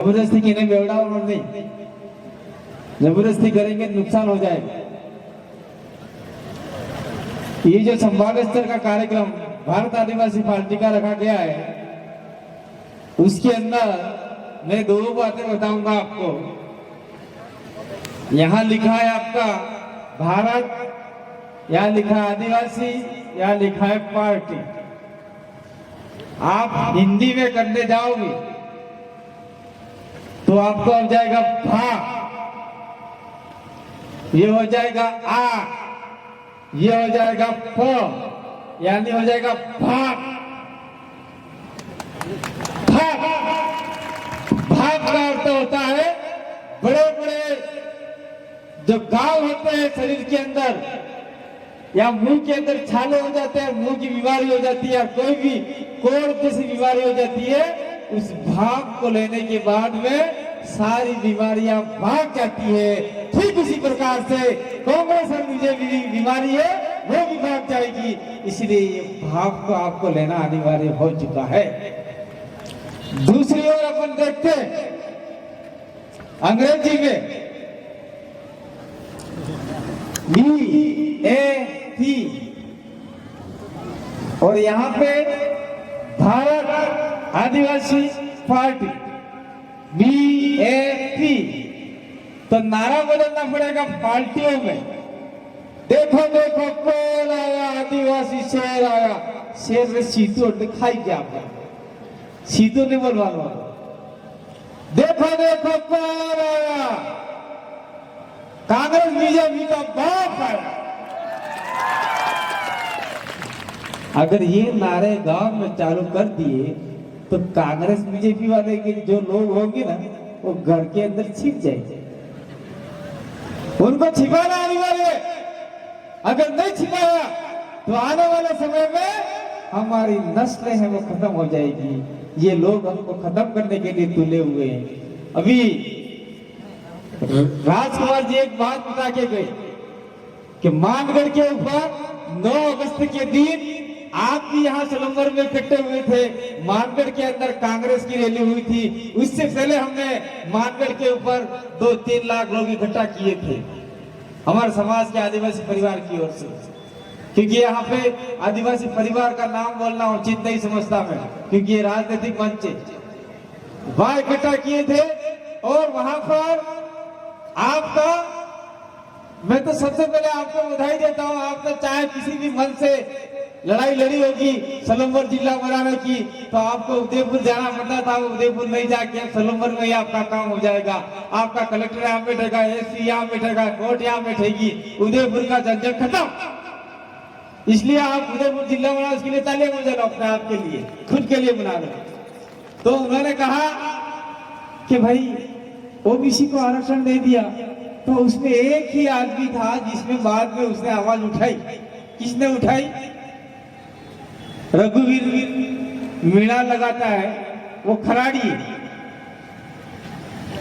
जबरदस्ती की नहीं, बेवड़ा और नहीं, जबरदस्ती करेंगे नुकसान हो जाएगा। ये जो संभाग स्तर का कार्यक्रम भारत आदिवासी पार्टी का रखा गया है, उसके अंदर मैं दो बातें बताऊंगा आपको। यहाँ लिखा है आपका भारत, यहाँ लिखा है आदिवासी, यहाँ लिखा है पार्टी। आप हिंदी में करने जाओगे तो आपको हो जाएगा भा, ये हो जाएगा आ, ये हो जाएगा फ, यानी हो जाएगा भाग। भाग का अर्थ होता है बड़े बड़े जो घाव होते हैं शरीर के अंदर या मुंह के अंदर छाले हो जाते हैं, मुंह की बीमारी हो जाती है, कोई भी कोढ़ जैसी बीमारी हो जाती है, उस भाग को लेने के बाद में सारी बीमारियां भाग जाती है। ठीक उसी प्रकार से कांग्रेस और बीजेपी बीमारी है वो भी भाग जाएगी, इसलिए ये भाग को आपको लेना अनिवार्य हो चुका है। दूसरी ओर अपन देखते हैं अंग्रेजी में BAP और यहाँ पे भारत आदिवासी पार्टी BAP, तो नारा बदलना पड़ेगा पार्टियों में। देखो देखो कौन आया, आदिवासी शेर आया। शेर में सीटों दिखाई क्या आपने, सीटों नहीं बोलवा। देखो देखो कौन आया, कांग्रेस बीजेपी का बाप आया। अगर ये नारे गांव में चालू कर दिए तो कांग्रेस बीजेपी वाले के जो लोग होंगे ना, वो घर के अंदर छिप जाएंगे। उनको छिपाना अनिवार्य है। अगर नहीं छिपाया तो आने वाले समय में हमारी नस्लें हैं वो खत्म हो जाएगी। ये लोग हमको खत्म करने के लिए तुले हुए हैं। अभी राजकुमार जी एक बात बता के गए कि मानगढ़ के ऊपर 9 अगस्त के दिन आप भी यहाँ सलंबर में इकट्ठे हुए थे। मानगढ़ के अंदर कांग्रेस की रैली हुई थी। उससे पहले हमने मानगढ़ के ऊपर 2-3 लाख लोग इकट्ठा किए थे हमारे समाज के आदिवासी परिवार की ओर से, क्योंकि यहाँ पे आदिवासी परिवार का नाम बोलना उचित नहीं समझता मैं, क्योंकि ये राजनीतिक मंच है। वहां इकट्ठा किए थे और वहां पर आपका, मैं तो सबसे पहले आपको बधाई देता हूँ। आपने चाहे किसी भी मन से लड़ाई लड़ी होगी सलंबर जिला बनाने की, तो आपको उदयपुर जाना पड़ता था। उदयपुर नहीं जाके सलंबर में ही आपका काम हो जाएगा। आपका कलेक्टर यहाँ बैठेगा, एसपी यहाँ बैठेगा, कोर्ट यहाँ बैठेगी, उदयपुर का झंझट खत्म। इसलिए आप उदयपुर जिला बना, उसके लिए तालियां बजाओ अपने आप के लिए, खुद के लिए बना लो। तो उन्होंने कहा कि भाई ओबीसी को आरक्षण दे दिया, तो उसमें एक ही आदमी था जिसमें बाद में उसने आवाज उठाई। किसने उठाई? रघुवीर मीणा लगाता है, वो खराड़ी,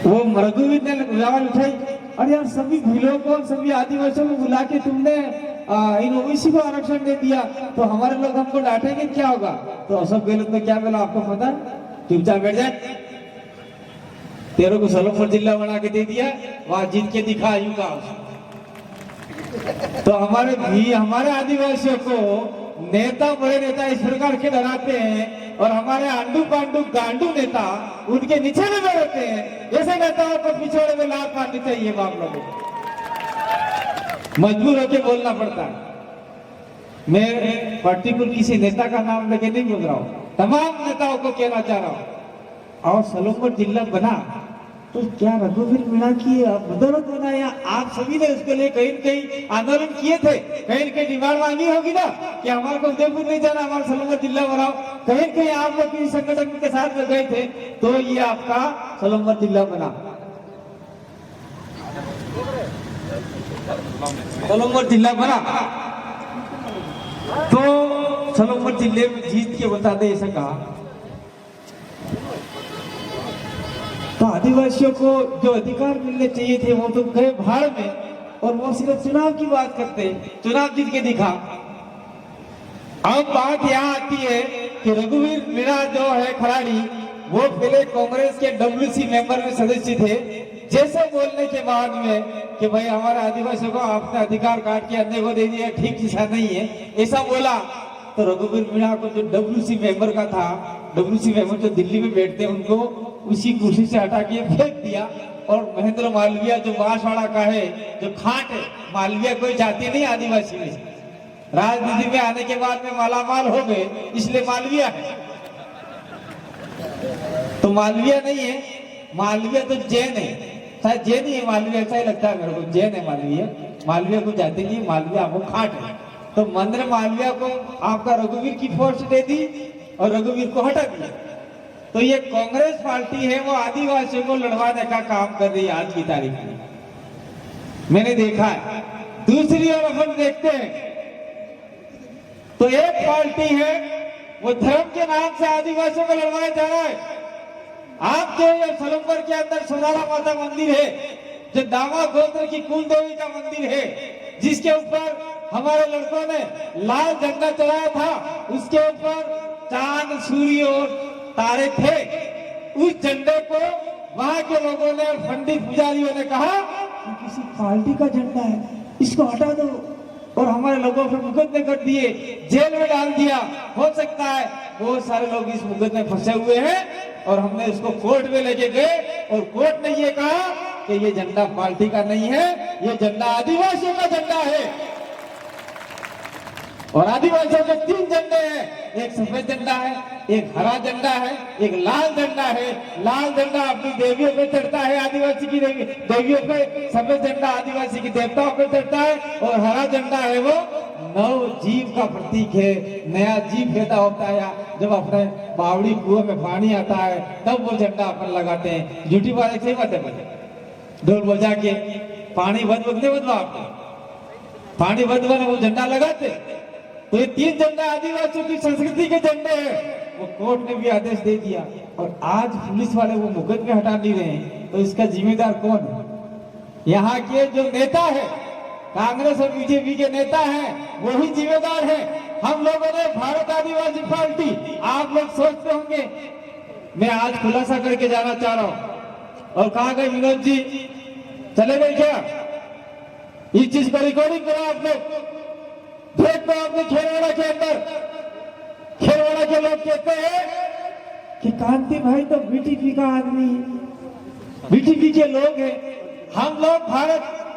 वो रघुवीर ने आवाज उठाई। अरे यार, सभी भीलों को, सभी आदिवासियों को बुला के तुमने इन ओबीसी को आरक्षण दे दिया, तो हमारे लोग हमको डांटेंगे, क्या होगा? तो अशोक गहलोत ने क्या बोला आपको पता? चुपचाप बैठ जाए, तेरे को सलंबर जिला बना के दे दिया, वहां जीत के दिखा यूं का। तो हमारे आदिवासियों को नेता, बड़े नेता इस प्रकार के डराते हैं, और हमारे आंडू पांडू गांडू नेता उनके निशाने में रहते हैं। ऐसे नेताओं को पिछड़े में लात मारनी चाहिए। मामलों को मजबूर होकर बोलना पड़ता है। मैं पर्टिकुलर किसी नेता का नाम लेके नहीं बोल रहा हूँ, तमाम नेताओं को कहना चाह रहा हूँ। और सलंबर जिला बना तो क्या रघुवीर मीणा की बदौलत बना, या आप सभी ने उसके लिए कहीं न कहीं आंदोलन किए थे, कहीं न कहीं डिमांड मांगी होगी ना कि हमारे को उदयपुर नहीं जाना, हमारा सलंबर जिला बनाओ। कहीं न कहीं आप लोग किसी संगठन के साथ में गए थे, तो ये आपका सलंबर जिला बना। सलंबर जिला बना तो सलंबर जिले में जीत के बता दे, ऐसा कहा। तो आदिवासियों को जो अधिकार मिलने चाहिए थे वो तो गए भाड़ में, और वो सिर्फ चुनाव की बात करते हैं, चुनाव जीत के दिखा। अब बात यहाँ आती है कि रघुवीर मीणा जो है खराड़ी, वो पहले कांग्रेस के डब्ल्यूसी मेंबर में सदस्य थे। जैसे बोलने के बाद में कि भाई हमारे आदिवासियों को आपने अधिकार काट के अन्य को दे दिया, ठीक ऐसा नहीं है, ऐसा बोला तो रघुवीर मीणा को जो डब्ल्यूसी मेंबर का था, डब्ल्यूसी मेंबर जो दिल्ली में बैठते हैं, उनको उसी कुर्सी से हटा के फेंक दिया। और महेंद्र मालवीय जो बांसवाड़ा का है, जो खाट है, मालवीय कोई जाति नहीं आदिवासी में, राजनीति में आने के बाद में मालामाल हो गए, इसलिए मालवीय है। तो मालवीय नहीं है, मालवीय तो जैन है, शायद जैन ही है मालवीय, ऐसा ही लगता है मेरे को, जैन है मालवीय। मालवीय को जाति नहीं, मालवीय आपको खाट है। तो महेंद्र मालवीय को आपका रघुवीर की फोर्स दे दी और रघुवीर को हटा दिया। तो ये कांग्रेस पार्टी है, वो आदिवासियों को लड़वाने का काम कर रही है आज की तारीख में, मैंने देखा है। दूसरी ओर अपन देखते हैं तो एक पार्टी है, वो धर्म के नाम से आदिवासियों को लड़वाया जा रहा है। आप जो ये सलम्बर के अंदर सुधारा माता मंदिर है, जो दामा गोत्र की कुल देवी का मंदिर है, जिसके ऊपर हमारे लड़कों ने लाल झंडा चढ़ाया था, उसके ऊपर चांद सूर्य और तारे थे। उस झंडे को वहां के लोगों ने, पंडित पुजारियों ने कहा कि किसी पार्टी का झंडा है, इसको हटा दो, और हमारे लोगों पर मुकदमे कर दिए, जेल में डाल दिया। हो सकता है बहुत सारे लोग इस मुकदमे में फंसे हुए हैं, और हमने इसको कोर्ट में लेके गए और कोर्ट ने ये कहा कि ये झंडा पार्टी का नहीं है, ये झंडा आदिवासियों का झंडा है। और आदिवासियों के 3 झंडे हैं, एक सफेद झंडा है, एक हरा झंडा है, एक लाल झंडा है। लाल झंडा अपनी देवियों पे चढ़ता है, आदिवासी की देवियों पे, सफेद झंडा आदिवासी की देवताओं पे चढ़ता है, और हरा झंडा है वो नव जीव का प्रतीक है। नया जीव पैदा होता है, जब अपने बावड़ी कुएं में पानी आता है तब वो झंडा अपन लगाते हैं। झूठी बात है, सही बात है, ढोल बजा के पानी बंद बदवा आपको, पानी बदवा वो झंडा लगाते। तो ये 3 झंडे आदिवासियों की संस्कृति के झंडे हैं। वो कोर्ट ने भी आदेश दे दिया, और आज पुलिस वाले वो मुकदमे हटा नहीं रहे हैं, तो इसका जिम्मेदार कौन है? यहाँ के जो नेता है, कांग्रेस और बीजेपी के नेता हैं, वही जिम्मेदार है। हम लोगों ने भारत आदिवासी पार्टी, आप लोग सोचते होंगे, मैं आज खुलासा करके जाना चाह रहा हूं। और कहा गए विनोद जी, चले गए क्या? इस चीज को रिकॉर्डिंग करो आप लोग, देख लो आपने खेलवाड़ा के अंदर, खेलवाड़ा के लोग कहते हैं कि कांति भाई तो बीटीपी का आदमी है, बीटीपी के लोग हैं। हम लोग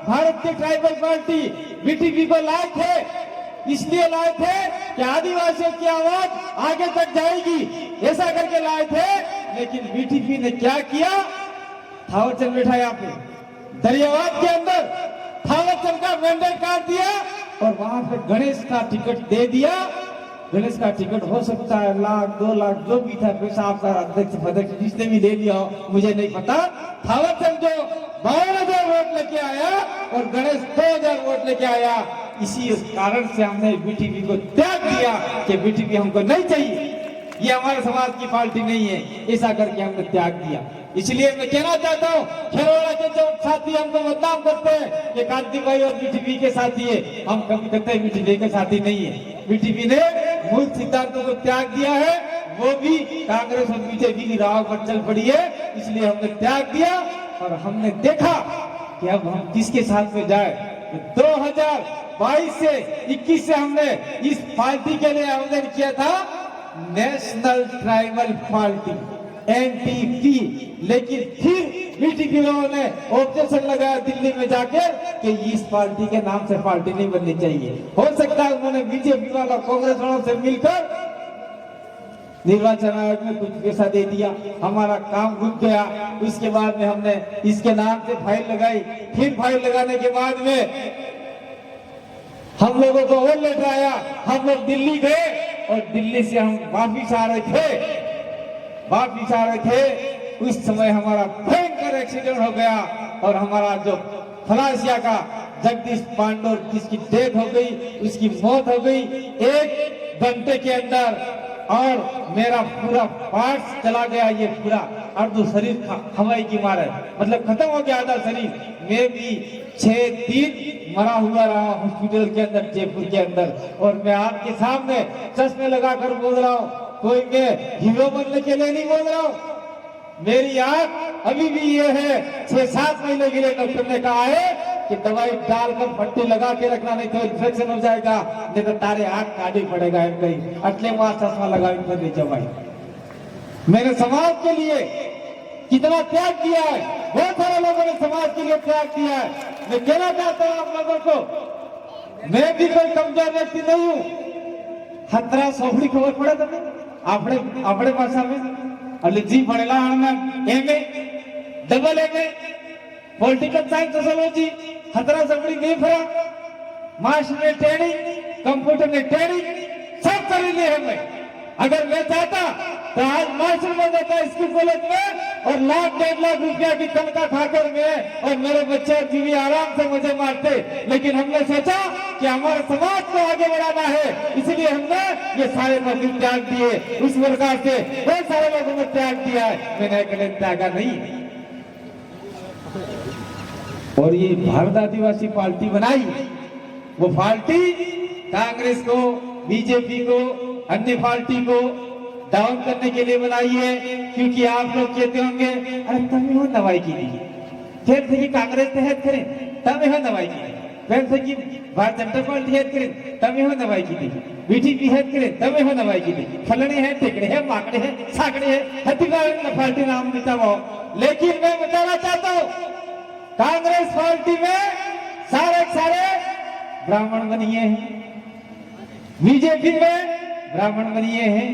भारत के ट्राइबल पार्टी बीटीपी को लाए थे, इसलिए लाए थे कि आदिवासियों की आवाज आगे तक जाएगी, ऐसा करके लाए थे। लेकिन बीटीपी ने क्या किया? थावरचंद बैठा यहाँ पे दरियावाद के अंदर, थावरचंद का मैंडेट काट दिया और वहां पे गणेश का टिकट दे दिया। गणेश का टिकट हो सकता है 1 लाख 2 लाख जो भी था, पैसा आपका अध्यक्ष जिसने भी ले लिया हो, मुझे नहीं पता। थावरचंद जो 52,000 वोट लेके आया और गणेश 2,000 वोट लेके आया, इसी कारण से हमने बीटीपी को त्याग दिया कि बीटीपी हमको नहीं चाहिए, ये हमारे समाज की पार्टी नहीं है, ऐसा करके हमने त्याग दिया। इसलिए मैं कहना चाहता हूँ, खेलवाड़ा के जो साथी हमको बदनाम करते हैं कि कांति भाई और बीटीपी के साथी है, हम कभी कहते हैं बीटीपी के साथी नहीं है। बीटीपी ने मूल सिद्धांतों को त्याग दिया है, वो भी कांग्रेस और बीजेपी की राह पर चल पड़ी है, इसलिए हमने त्याग दिया। और हमने देखा कि अब हम किसके साथ में जाए। 2022 से 21 से हमने इस पार्टी के लिए आवेदन किया था, नेशनल ट्राइबल पार्टी एनटीपी, लेकिन फिर बीटीपी लोगों ने ऑब्जेक्शन लगाया दिल्ली में जाकर कि इस पार्टी के नाम से पार्टी नहीं बननी चाहिए। हो सकता है उन्होंने बीजेपी वाला कांग्रेस वालों से मिलकर निर्वाचन आयोग में कुछ पैसा दे दिया, हमारा काम रुक गया। उसके बाद में हमने इसके नाम से फाइल लगाई, फिर फाइल लगाने के बाद में हम लोगों को और लेटर आया, हम लोग दिल्ली गए और दिल्ली से हम वापिस आ रहे थे। उस समय हमारा भयंकर एक्सीडेंट हो गया और हमारा जो फलासिया का जगदीश पांडोर, जिसकी डेथ हो गई, उसकी मौत हो गई 1 घंटे के अंदर, और मेरा पूरा पार्ट्स चला गया, ये पूरा अर्ध शरीर हवाई की मारे मतलब खत्म हो गया आधा शरीर। मैं भी 6 दिन मरा हुआ रहा हॉस्पिटल के अंदर, जयपुर के अंदर। और मैं आपके सामने चश्मे लगाकर बोल रहा हूँ, कोई मैं हीरो बनने के लिए नहीं बोल रहा हूँ, मेरी आंख अभी भी ये है, 6-7 महीने के लिए डॉक्टर ने कहा है कि दवाई डालकर पट्टी लगा के रखना, नहीं तो इन्फेक्शन हो जाएगा, नहीं तो तारे आंख काटी पड़ेगा कहीं अटले मास चश्मा लगा कर भाई। मैंने समाज के लिए कितना त्याग किया है, बहुत सारे लोगों ने समाज के लिए त्याग किया है। मैं कहना चाहता हूं आप लोगों को, मैं भी कोई कमजोर व्यक्ति नहीं हूं। 17 सोफड़ी खबर पड़े तब अपने भाषा में जी भणेला MA double MA political science sociology 17 सोफड़ी नहीं फरा, मास्टर ने ट्रेनिंग, कंप्यूटर ने ट्रेनिंग सब कर लिए है। मैं अगर मैं चाहता तो आज मास्टर बन जाता स्कूल कॉलेज में और 1.5 लाख रुपया की तनख्वाह खाकर मैं और मेरे बच्चे और बीवी आराम से मुझे मारते। लेकिन हमने सोचा कि हमारे समाज को आगे बढ़ाना है, इसलिए हमने ये सारे नौकरी त्याग दिए। उस प्रकार से बहुत सारे लोगों ने त्याग दिया है, मैंने अकेले त्यागा नहीं। और ये भारत आदिवासी पार्टी बनाई, वो पार्टी कांग्रेस को, बीजेपी को, अन्य पार्टी को डाउन करने के लिए बनाई है। क्योंकि आप लोग कहते होंगे अरे तभी हो दवाई की नहीं, फिर से कांग्रेस ने हेत करें तभी हो दवाई की नहीं, फिर से कि भारतीय जनता पार्टी हेत करें तभी हो दवाई की नहीं, बीजेपी हेत करें तभी हो दवाई की नहीं, फलने हैं, टिकड़े हैं, माकड़े हैं, साकड़े हैं, हत्ती पार्टी नाम देता हो। लेकिन मैं बताना चाहता हूँ कांग्रेस पार्टी में सारे ब्राह्मण बनिए हैं, बीजेपी में ब्राह्मण बनिए हैं,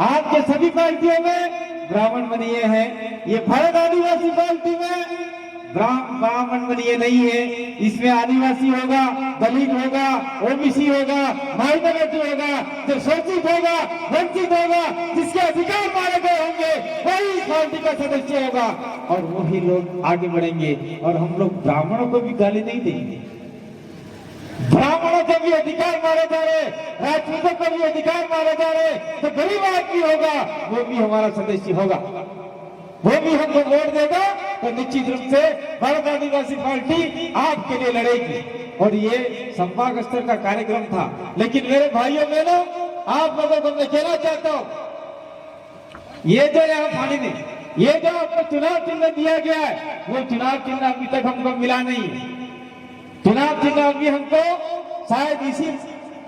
आपके सभी पार्टियों में ब्राह्मण बनिए हैं। ये भारत आदिवासी पार्टी में ब्राह्मण बनिए नहीं है। इसमें आदिवासी होगा, दलित होगा, ओबीसी होगा, माइनॉरिटी होगा, जो शोषित होगा, वंचित होगा, जिसके अधिकार मारे गए होंगे वही इस पार्टी का सदस्य होगा और वही लोग आगे बढ़ेंगे। और हम लोग ब्राह्मणों को भी गाली नहीं देंगे, ब्राह्मणों को भी अधिकार मारे जा रहे, राजपूतों को भी अधिकार मारे जा रहे, तो गरीब आदमी होगा वो भी हमारा सदस्य होगा, वो भी हमको वोट देगा तो निश्चित रूप से भारत आदिवासी पार्टी आपके लिए लड़ेगी। और ये संपर्क स्तर का कार्यक्रम था। लेकिन मेरे भाइयों बहनों, आप लोगों को मैं कहना चाहता हूं, ये जो यहाँ पानी ने ये जो आपको चुनाव चिन्ह दिया गया है, वो चुनाव चिन्ह अभी तक हमको मिला नहीं है। चुनाव चिन्ह अभी हमको शायद इसी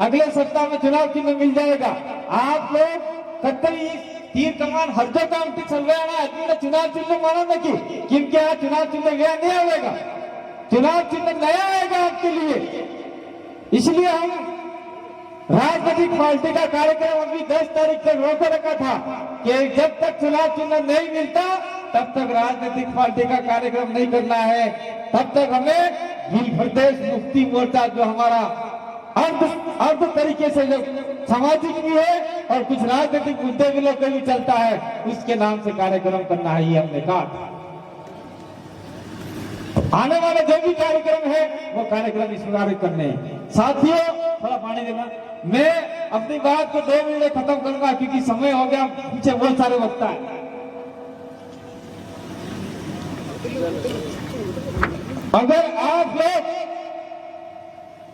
अगले सप्ताह में चुनाव चिन्ह मिल जाएगा। आप लोग कतई तीर कमान हर जो काम ठीक सलवाना आदमी चुनाव चिन्ह माना नहीं, क्योंकि आज चुनाव चिन्ह गया नहीं आएगा, चुनाव चिन्ह नया आएगा आपके लिए। इसलिए हम राजनीतिक पार्टी का कार्यक्रम अभी 10 तारीख तक रोक रखा था कि जब तक चुनाव चिन्ह नहीं मिलता तब तक राजनीतिक पार्टी का कार्यक्रम नहीं करना है। तब तक हमें भील प्रदेश मुक्ति मोर्चा जो हमारा अर्ध तरीके से जो सामाजिक भी है और कुछ राजनीतिक मुद्दे भी लोग भी चलता है, उसके नाम से कार्यक्रम करना है, ये हमने कहा। आने वाला जो भी कार्यक्रम है वो कार्यक्रम इस प्रकार करने हैं। साथियों थोड़ा पानी देना, मैं अपनी बात को 2 मिनट में खत्म करूंगा क्योंकि समय हो गया, पीछे बहुत सारे वक्त है। अगर आप लोग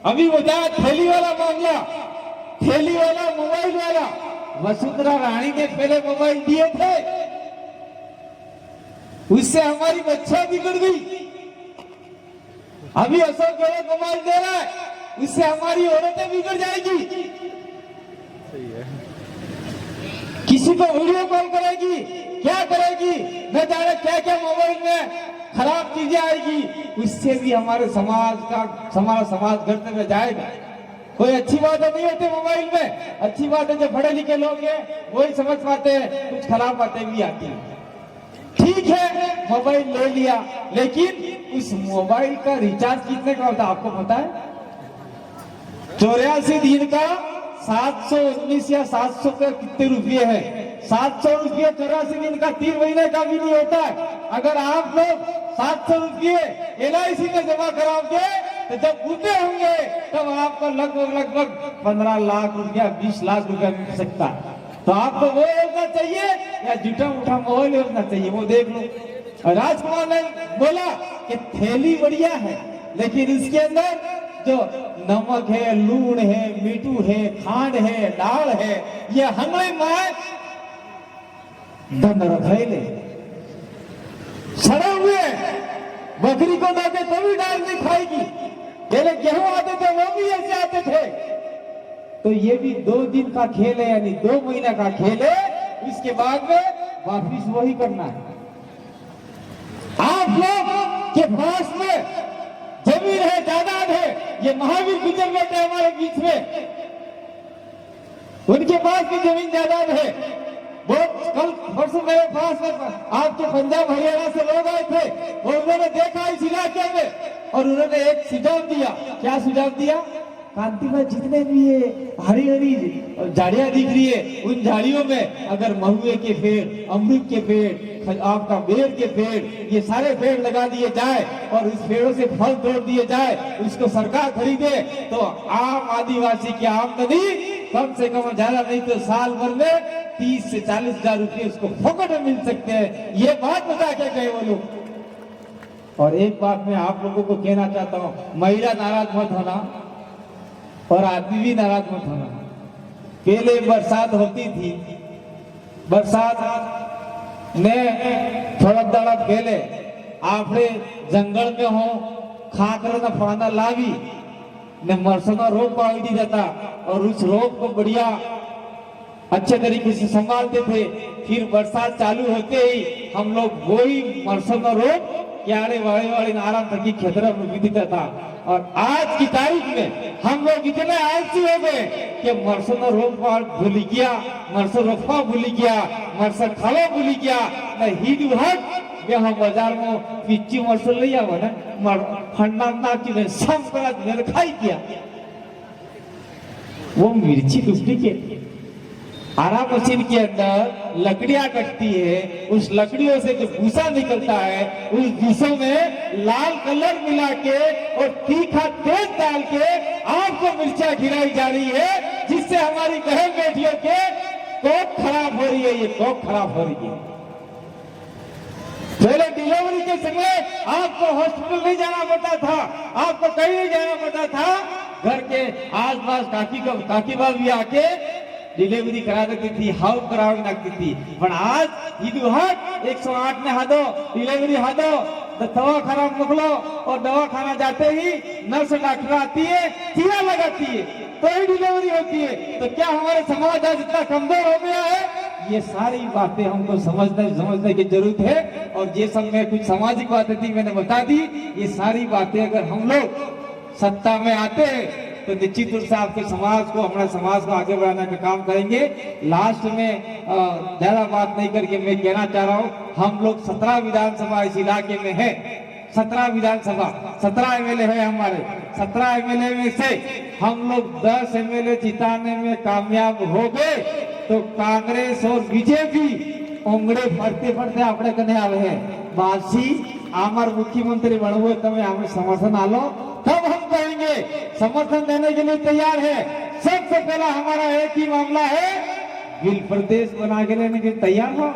अभी बताया थैली वाला मामला, थैली वाला मोबाइल वाला, वसुंधरा रानी ने पहले मोबाइल दिए थे, उससे हमारी बच्चा बिगड़ गई। अभी अशोक गहलोत मोबाइल दे रहा है, उससे हमारी औरतें बिगड़ जाएगी। किसी को वीडियो कॉल करेगी, क्या करेगी न जाने, क्या क्या मोबाइल में खराब चीजें आएगी, उससे भी हमारे हमारा समाज घटने में जाएगा। कोई अच्छी बातें नहीं होती मोबाइल में, अच्छी बातें जो पढ़े लिखे लोग हैं वही समझ पाते हैं, कुछ खराब बातें भी आती हैं। ठीक है मोबाइल ले लिया, लेकिन उस मोबाइल का रिचार्ज कितने का होता है आपको पता है? 84 दिन का 719 या 700 का कितने रुपये है? 700 रुपये 84 दिन का 3 महीने का भी नहीं होता है। अगर आप लोग 700 रुपये LIC में जमा कराओगे तो जब बूढ़े होंगे तब आपको लगभग 15 लाख रुपया 20 लाख रुपया मिल सकता है। तो आपको वो योजना चाहिए या जूठा उठा मोबाइल योजना चाहिए, वो देख लो। राजकुमार ने बोला कि थैली बढ़िया है, लेकिन इसके अंदर जो नमक है, लूण है, मीठू है, खांड है, दाल है, ये हमें माए धन रखैले सड़े हुए बकरी को लाते तभी डाल नहीं खाएगी। पहले गेहूं आते थे वो भी ऐसे आते थे। तो ये भी 2 दिन का खेल है, यानी 2 महीना का खेल है। इसके बाद में वापिस वही करना है। आप लोग के पास में जमीन है, जायदाद है, ये महावीर गुजर बैठे हमारे बीच में, उनके पास भी जमीन जायदाद है। बहुत कल परसों मेरे पास में आपके पंजाब हरियाणा से लोग आए थे और उन्होंने देखा इस इलाके में और उन्होंने एक सुझाव दिया। क्या सुझाव दिया? कांति में जितने भी ये हरी हरी झाड़ियां दिख रही है, उन झाड़ियों में अगर महुए के पेड़, अमरूद के पेड़, आपका बेर के पेड़, ये सारे पेड़ लगा दिए जाए और इस पेड़ों से फल तोड़ दिए जाए, उसको सरकार खरीदे तो आम आदिवासी की आमदनी कम से कम, ज्यादा नहीं तो साल भर में 30 से 40 हजार रुपये उसको फोकट में मिल सकते हैं। ये बात बता के गए वो लोग। और एक बात मैं आप लोगों को कहना चाहता हूँ, महिला नाराज मत होना और आदमी भी नाराज मत होना। पहले बरसात होती थी, बरसात ने थोड़ा दड़ा पहले आपने जंगल में हो खाकर न फड़ाना लावी ने मरसना रोग पाई दी जाता और उस रोग को बढ़िया अच्छे तरीके से संभालते थे। फिर बरसात चालू होते ही हम लोग वही मरसना रोग क्याड़े वाले आराम तक खेतरा में बीतता था। और आज की तारीख में हम लोग इतने आलसी हो गए कि मरसना रोग भूल गया, मरसर रोफा भूल गया, मरसर खावा भूल गया न हीट हट हम बाजार में पिच्ची मरसल नहीं आवा ना फंडा ना कि सब करा मेरे खाई किया। वो मिर्ची डुप्लीकेट आरा मशीन के अंदर लकड़ियां कटती है, उस लकड़ियों से जो भूसा निकलता है, उस भूसों में लाल कलर मिला के और तीखा तेल डाल के आपको मिर्चा गिराई जा रही है, जिससे हमारी बहन बेटियों के कोख खराब हो रही है। ये कोख खराब हो रही है। पहले डिलीवरी के समय आपको हॉस्पिटल नहीं जाना पड़ता था, आपको कहीं नहीं जाना पड़ता था, घर के आसपास काकी बाबी आके डिलीवरी करा देती थी, हाउ करा लगती थी। पर आज 108 में हादो डिलीवरी हादो तो दवाखाना मोकलो और दवाखाना जाते ही नर्स डॉक्टर आती है, टीका लगाती है तो ही डिलीवरी होती है। तो क्या हमारे समाज आज इतना कमजोर हो गया है? ये सारी बातें हमको समझने की जरूरत है। और ये सब में कुछ सामाजिक बातें थी, मैंने बता दी। ये सारी बातें अगर हम लोग सत्ता में आते हैं तो निश्चित रूप से आपके समाज को, हमारे समाज को आगे बढ़ाने का काम करेंगे। लास्ट में ज्यादा बात नहीं करके मैं कहना चाह रहा हूँ, हम लोग 17 विधानसभा इस इलाके में है। 17 विधानसभा, 17 एमएलए है हमारे। 17 एमएलए में से हम लोग 10 एमएलए जिताने में कामयाब हो गए तो कांग्रेस और बीजेपी उंगड़े फरते फरते अपने कने आवे है। बासी आमार मुख्यमंत्री बनवे तमें हमें समर्थन आलो, तब हम कहेंगे समर्थन देने के लिए तैयार है। सबसे पहला हमारा एक ही मामला है, बिल प्रदेश बना के लेने के तैयार हो।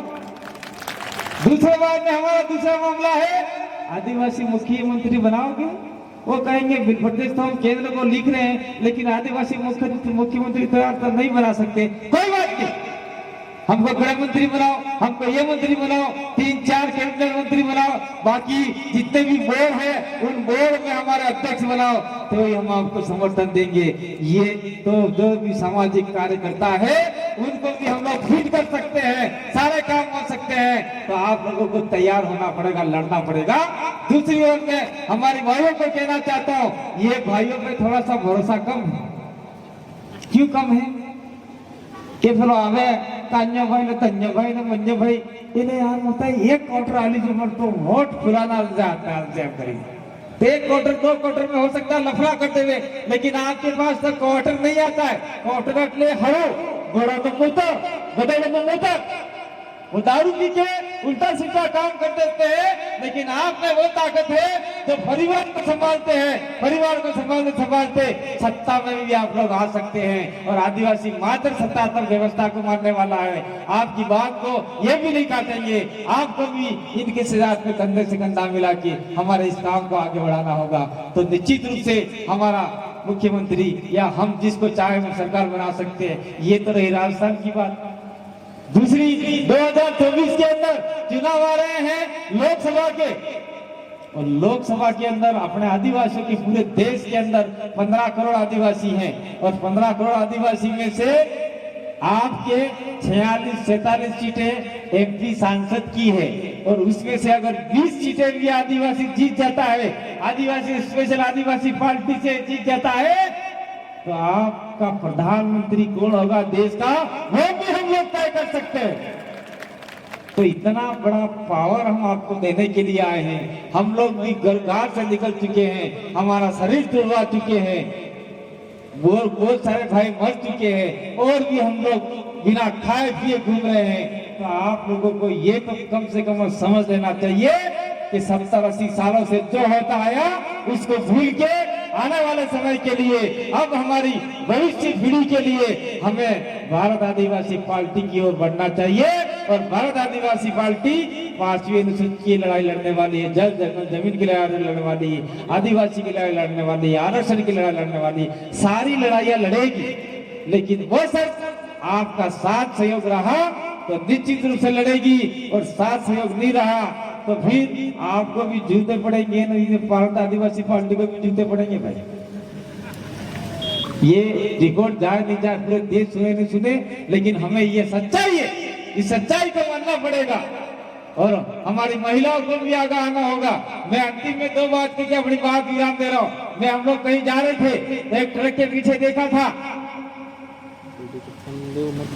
दूसरे बार में हमारा दूसरा मामला है, आदिवासी मुख्यमंत्री बनाओगे? वो कहेंगे बिल प्रदेश तो हम केंद्र को लिख रहे हैं, लेकिन आदिवासी मुख्यमंत्री तो नहीं बना सकते। कोई बात नहीं, हमको गृह मंत्री बनाओ, हमको ये मंत्री बनाओ, 3-4 कैबिनेट मंत्री बनाओ, बाकी जितने भी बोर्ड है उन बोर्ड में हमारे अध्यक्ष बनाओ, तो हम आपको समर्थन देंगे। ये तो जो भी सामाजिक कार्य करता है उनको भी हम लोग फिट कर सकते हैं, सारे काम हो सकते हैं। तो आप लोगों को तैयार होना पड़ेगा, लड़ना पड़ेगा। दूसरी ओर में हमारे भाइयों को कहना चाहता हूँ, ये भाइयों पे थोड़ा सा भरोसा कम है। क्यों कम है? के फिर आवे कान्या भाई ने तन्या भाई ने मंजा भाई इन्हें यार होता है 1 क्वार्टर आली उम्र तो वोट फुलाना जाता है करेंगे। 1 क्वार्टर 2 क्वार्टर में हो सकता है लफड़ा करते हुए, लेकिन आपके पास तो क्वार्टर नहीं आता है। क्वार्टर अटले हरो घोड़ा तो मोतर गधे तो मोतर, वो दारू पी के उल्टा सीधा काम कर देते हैं। लेकिन आप में वो ताकत है जो परिवार को संभालते हैं, परिवार को संभालते सत्ता में भी आप लोग आ सकते हैं। और आदिवासी मात्र सत्तात्मक व्यवस्था को मानने वाला है, आपकी बात को ये भी नहीं काटेंगे। आपको भी इनके साथ में कंधे से कंधा मिला के हमारे इस काम को आगे बढ़ाना होगा। तो निश्चित रूप से हमारा मुख्यमंत्री या हम जिसको चाहे वो सरकार बना सकते हैं। ये तो रही राजस्थान की बात। दूसरी 2024 के अंदर चुनाव आ रहे हैं लोकसभा के, और लोकसभा के अंदर अपने आदिवासियों की पूरे देश के अंदर 15 करोड़ आदिवासी हैं, और 15 करोड़ आदिवासी में से आपके 46-47 सीटें एमपी सांसद की है, और उसमें से अगर 20 सीटें भी आदिवासी जीत जाता है, आदिवासी स्पेशल आदिवासी पार्टी से जीत जाता है, तो आपका प्रधानमंत्री कौन होगा देश का, वो भी हम लोग तय कर सकते हैं। तो इतना बड़ा पावर हम आपको देने के लिए आए हैं। हम लोग भी घर से निकल चुके हैं, हमारा शरीर तुड़वा चुके हैं, बहुत सारे भाई मर चुके हैं, और भी हम लोग बिना खाए पिए घूम रहे हैं। तो आप लोगों को ये तो कम से कम समझ लेना चाहिए कि 70-80 सालों से जो होता आया उसको भूल के आने वाले समय के लिए, अब हमारी भविष्य पीढ़ी के लिए हमें भारत आदिवासी पार्टी की ओर बढ़ना चाहिए। और भारत आदिवासी पार्टी 5वीं अनुसूची की लड़ाई लड़ने वाली है, जमीन की लड़ाई लड़ने वाली है, आदिवासी की लड़ाई लड़ने वाली है, आरक्षण की लड़ाई लड़ने वाली है, सारी लड़ाइयां लड़ेगी। लेकिन वो सब आपका साथ सहयोग रहा तो निश्चित रूप से लड़ेगी, और साथ सहयोग नहीं रहा तो फिर आपको भी जूते पड़ेंगे, नहीं भारत आदिवासी पार्टी को भी जूते पड़ेंगे भाई। ये रिकॉर्ड जाए नहीं जाए, पूरे देश सुने नहीं सुने, लेकिन हमें ये सच्चाई है, इस सच्चाई को मानना पड़ेगा, और हमारी महिलाओं को भी आगे आना होगा। मैं अंतिम में 2 बात करके अपनी बात विराम दे रहा हूँ। मैं हम लोग कहीं जा रहे थे, एक ट्रक के पीछे देखा था,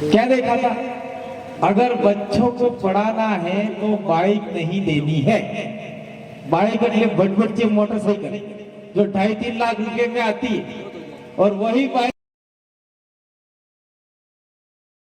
क्या देखा था, अगर बच्चों को पढ़ाना है तो बाइक नहीं देनी है, बाइक के लिए बड़े मोटरसाइकिल जो 2.5-3 लाख रुपए में आती है, और वही बाइक